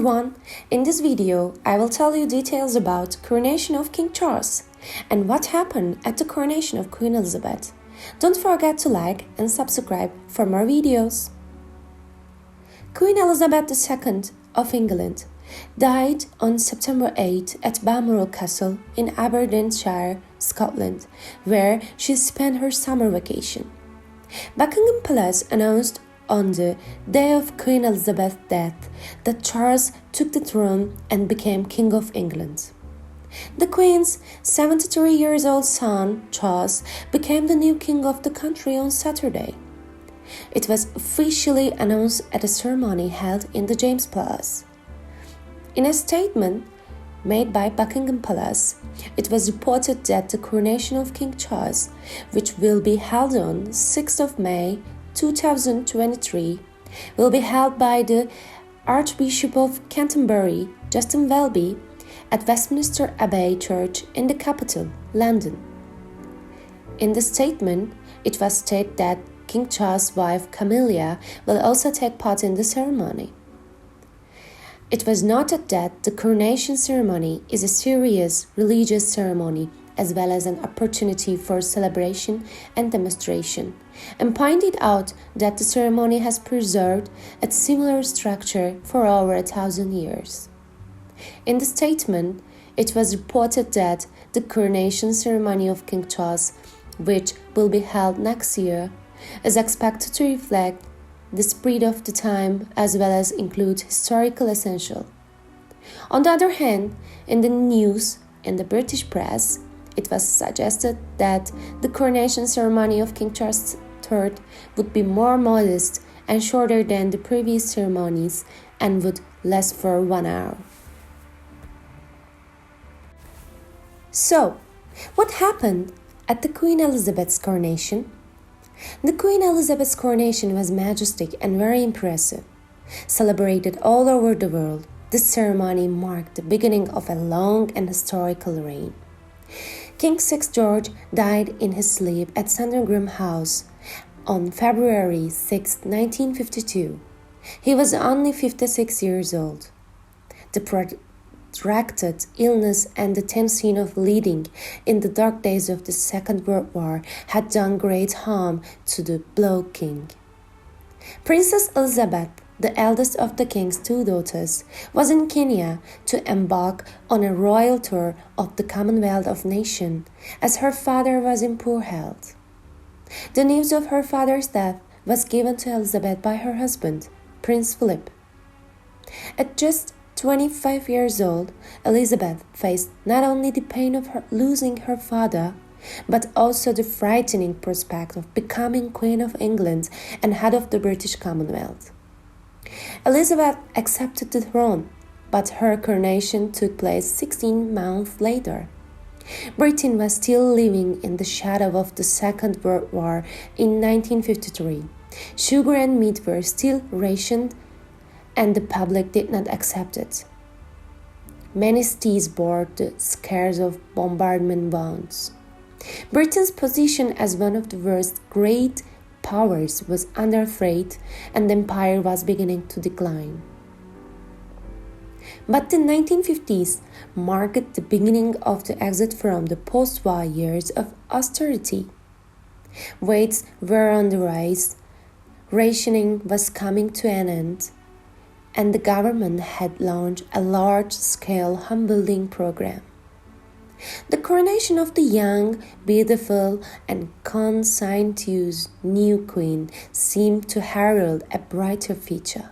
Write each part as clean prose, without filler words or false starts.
everyone, in this video I will tell you details about coronation of King Charles and what happened at the coronation of Queen Elizabeth. Don't forget to like and subscribe for more videos. Queen Elizabeth II of England died on September 8 at Balmoral Castle in Aberdeenshire, Scotland, where she spent her summer vacation. Buckingham Palace announced on the day of Queen Elizabeth's death that Charles took the throne and became King of England. The Queen's 73-year-old son, Charles, became the new King of the country on Saturday. It was officially announced at a ceremony held in the James Palace. In a statement made by Buckingham Palace, it was reported that the coronation of King Charles, which will be held on 6th of May 2023, will be held by the Archbishop of Canterbury, Justin Welby, at Westminster Abbey Church in the capital, London. In the statement, it was stated that King Charles' wife Camilla will also take part in the ceremony. It was noted that the coronation ceremony is a serious religious ceremony as well as an opportunity for celebration and demonstration, and pointed out that the ceremony has preserved a similar structure for over 1,000 years. In the statement, it was reported that the coronation ceremony of King Charles, which will be held next year, is expected to reflect the spirit of the time as well as include historical essential. On the other hand, in the news in the British press, it was suggested that the coronation ceremony of King Charles III would be more modest and shorter than the previous ceremonies and would last for 1 hour. So, what happened at the Queen Elizabeth's coronation? The Queen Elizabeth's coronation was majestic and very impressive. Celebrated all over the world, this ceremony marked the beginning of a long and historical reign. King VI George died in his sleep at Sandringham House on February 6, 1952. He was only 56 years old. The protracted illness and the tension of leading in the dark days of the Second World War had done great harm to the beloved king. Princess Elizabeth, the eldest of the king's 2 daughters, was in Kenya to embark on a royal tour of the Commonwealth of Nations, as her father was in poor health. The news of her father's death was given to Elizabeth by her husband, Prince Philip. At just 25 years old, Elizabeth faced not only the pain of losing her father, but also the frightening prospect of becoming Queen of England and head of the British Commonwealth. Elizabeth accepted the throne, but her coronation took place 16 months later. Britain was still living in the shadow of the Second World War in 1953. Sugar and meat were still rationed, and the public did not accept it. Many cities bore the scars of bombardment wounds. Britain's position as one of the world's great powers was under threat, and the empire was beginning to decline. But the 1950s marked the beginning of the exit from the post-war years of austerity. Weights were on the rise, rationing was coming to an end, and the government had launched a large-scale homebuilding program. The coronation of the young, beautiful, and conscientious new queen seemed to herald a brighter future.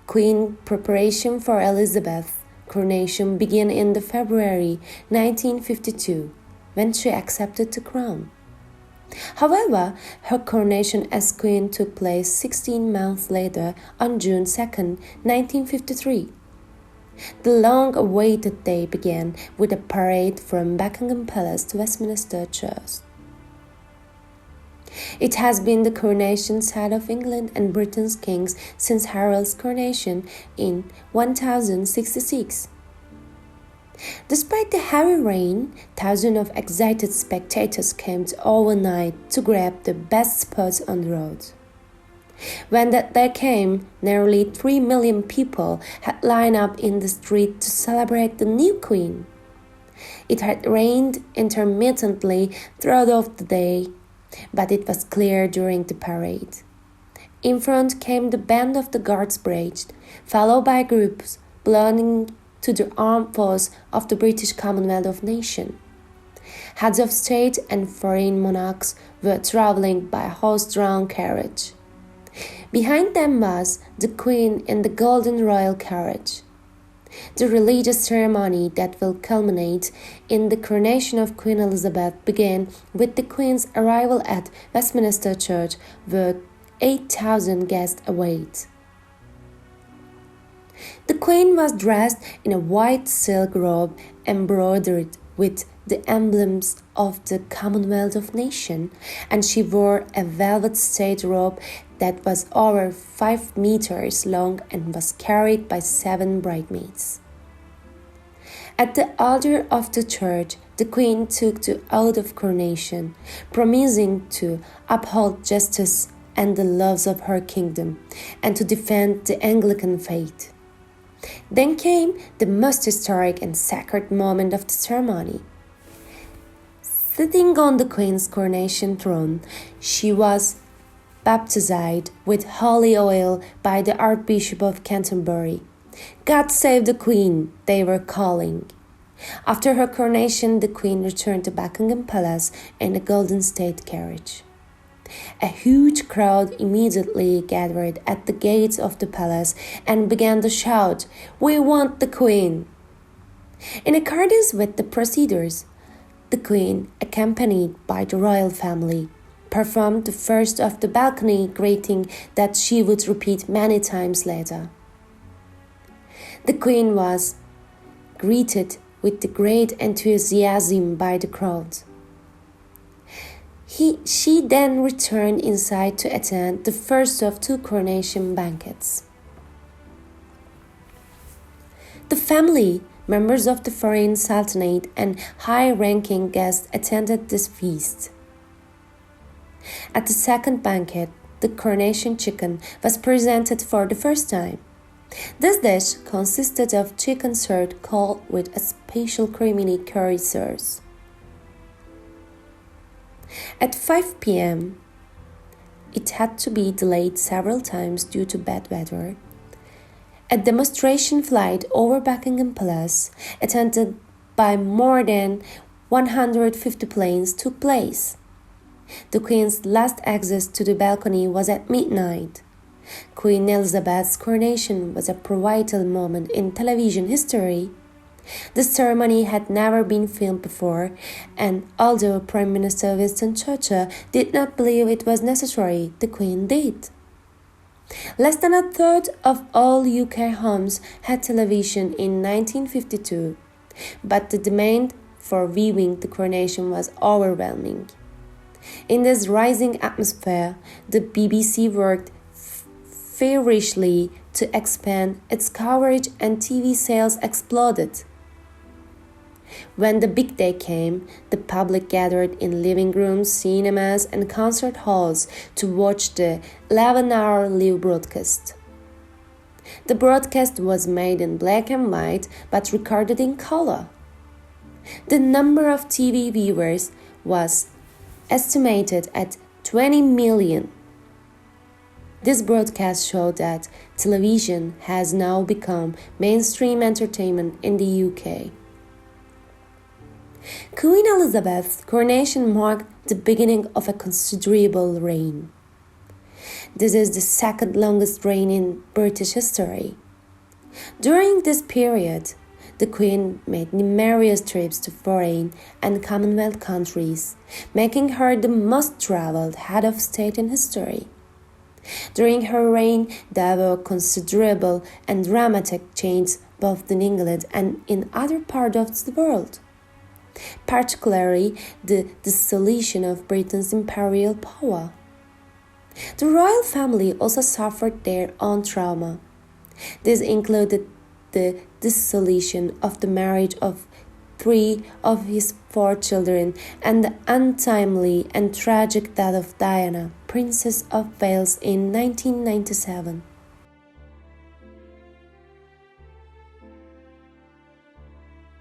Queen preparation for Elizabeth's coronation began in February 1952, when she accepted the crown. However, her coronation as queen took place 16 months later on June 2, 1953. The long-awaited day began with a parade from Buckingham Palace to Westminster Church. It has been the coronation site of England and Britain's kings since Harold's coronation in 1066. Despite the heavy rain, thousands of excited spectators came overnight to grab the best spots on the road. When that day came, nearly 3 million people had lined up in the street to celebrate the new queen. It had rained intermittently throughout the day, but it was clear during the parade. In front came the band of the Guards Brigade, followed by groups belonging to the armed force of the British Commonwealth of Nations. Heads of state and foreign monarchs were travelling by horse-drawn carriage. Behind them was the Queen in the golden royal carriage. The religious ceremony that will culminate in the coronation of Queen Elizabeth began with the Queen's arrival at Westminster Church, where 8,000 guests await. The Queen was dressed in a white silk robe embroidered with the emblems of the Commonwealth of Nations, and she wore a velvet state robe that was over 5 meters long and was carried by 7 bridesmaids. At the altar of the church, the Queen took the oath of coronation, promising to uphold justice and the laws of her kingdom, and to defend the Anglican faith. Then came the most historic and sacred moment of the ceremony. Sitting on the Queen's coronation throne, she was baptized with holy oil by the Archbishop of Canterbury. God save the Queen, they were calling. After her coronation, the Queen returned to Buckingham Palace in a golden state carriage. A huge crowd immediately gathered at the gates of the palace and began to shout, "We want the Queen!" In accordance with the procedures, the Queen, accompanied by the royal family, performed the first of the balcony greeting that she would repeat many times later. The Queen was greeted with great enthusiasm by the crowd. She then returned inside to attend the first of 2 coronation banquets. The family, members of the foreign sultanate, and high-ranking guests attended this feast. At the second banquet, the coronation chicken was presented for the first time. This dish consisted of chicken served cold with a special creamy curry sauce. At 5 p.m., it had to be delayed several times due to bad weather. A demonstration flight over Buckingham Palace, attended by more than 150 planes, took place. The Queen's last access to the balcony was at midnight. Queen Elizabeth's coronation was a pivotal moment in television history. The ceremony had never been filmed before, and although Prime Minister Winston Churchill did not believe it was necessary, the Queen did. Less than a third of all UK homes had television in 1952, but the demand for viewing the coronation was overwhelming. In this rising atmosphere, the BBC worked feverishly to expand its coverage, and TV sales exploded. When the big day came, the public gathered in living rooms, cinemas, and concert halls to watch the 11-hour live broadcast. The broadcast was made in black and white but recorded in color. The number of TV viewers was estimated at 20 million. This broadcast showed that television has now become mainstream entertainment in the UK. Queen Elizabeth's coronation marked the beginning of a considerable reign. This is the second longest reign in British history. During this period, the Queen made numerous trips to foreign and Commonwealth countries, making her the most travelled head of state in history. During her reign, there were considerable and dramatic changes both in England and in other parts of the world. Particularly the dissolution of Britain's imperial power. The royal family also suffered their own trauma. This included the dissolution of the marriage of 3 of his 4 children, and the untimely and tragic death of Diana, Princess of Wales, in 1997.